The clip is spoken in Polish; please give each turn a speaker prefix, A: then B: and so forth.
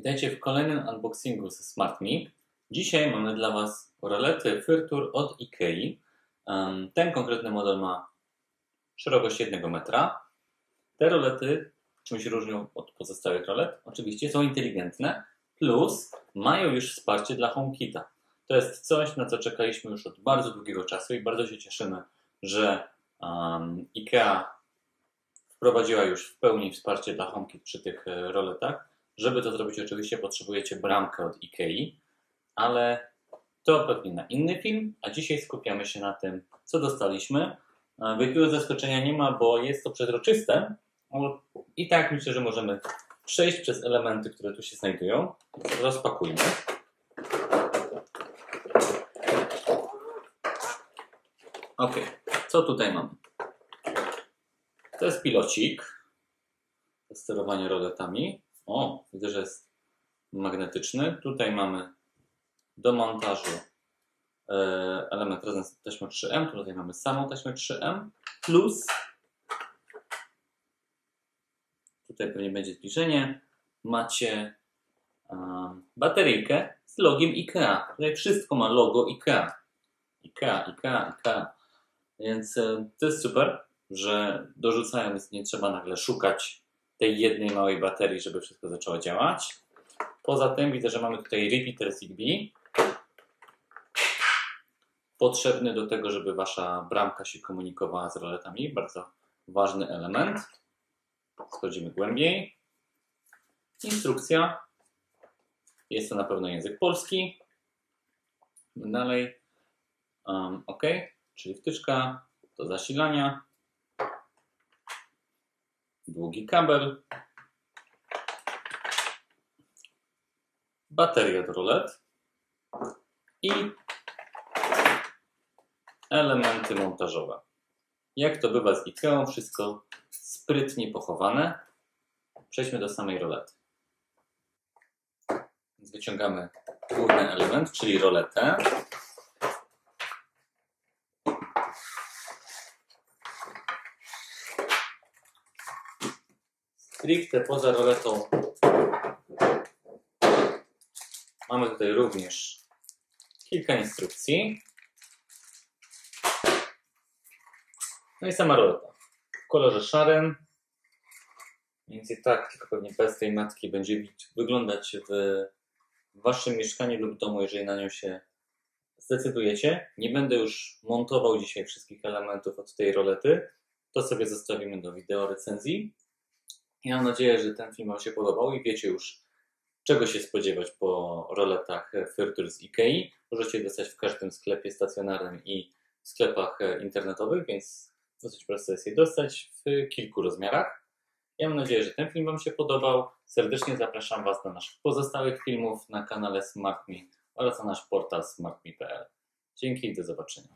A: Witajcie w kolejnym unboxingu ze SmartMe. Dzisiaj mamy dla Was rolety Furtur od IKEA. Ten konkretny model ma szerokość 1 metra. Te rolety czymś różnią od pozostałych rolet. Oczywiście są inteligentne, plus mają już wsparcie dla HomeKita. To jest coś, na co czekaliśmy już od bardzo długiego czasu i bardzo się cieszymy, że IKEA wprowadziła już w pełni wsparcie dla HomeKit przy tych roletach. Żeby to zrobić, oczywiście potrzebujecie bramkę od IKEA, ale to pewnie na inny film, a dzisiaj skupiamy się na tym, co dostaliśmy. Wielkiego zaskoczenia nie ma, bo jest to przezroczyste i tak myślę, że możemy przejść przez elementy, które tu się znajdują. Rozpakujmy. Ok, co tutaj mamy? To jest pilocik do sterowania roletami. O, widzę, że jest magnetyczny. Tutaj mamy do montażu element razem z taśmą 3M. Tutaj mamy samą taśmę 3M. Plus tutaj pewnie będzie zbliżenie. Macie bateryjkę z logiem IKEA. Tutaj wszystko ma logo IKEA. IKEA. Więc to jest super, że dorzucając nie trzeba nagle szukać tej jednej małej baterii, żeby wszystko zaczęło działać. Poza tym widzę, że mamy tutaj repeater Zigbee. Potrzebny do tego, żeby Wasza bramka się komunikowała z roletami. Bardzo ważny element. Schodzimy głębiej. Instrukcja. Jest to na pewno język polski. Dalej. OK. Czyli wtyczka do zasilania. Długi kabel, bateria do rolet i elementy montażowe. Jak to bywa z IKEA, wszystko sprytnie pochowane. Przejdźmy do samej rolety. Więc wyciągamy główny element, czyli roletę. Stricte poza roletą mamy tutaj również kilka instrukcji. No i sama roleta w kolorze szarym. Mniej więcej tak, tylko pewnie bez tej matki będzie wyglądać w Waszym mieszkaniu lub domu, jeżeli na nią się zdecydujecie. Nie będę już montował dzisiaj wszystkich elementów od tej rolety. To sobie zostawimy do wideo recenzji. Ja mam nadzieję, że ten film Wam się podobał i wiecie już, czego się spodziewać po roletach Furtur z IKEA. Możecie dostać w każdym sklepie stacjonarnym i w sklepach internetowych, więc dosyć prosto jest je dostać w kilku rozmiarach. Ja mam nadzieję, że ten film Wam się podobał. Serdecznie zapraszam Was do naszych pozostałych filmów na kanale SmartMe oraz na nasz portal smartme.pl. Dzięki i do zobaczenia.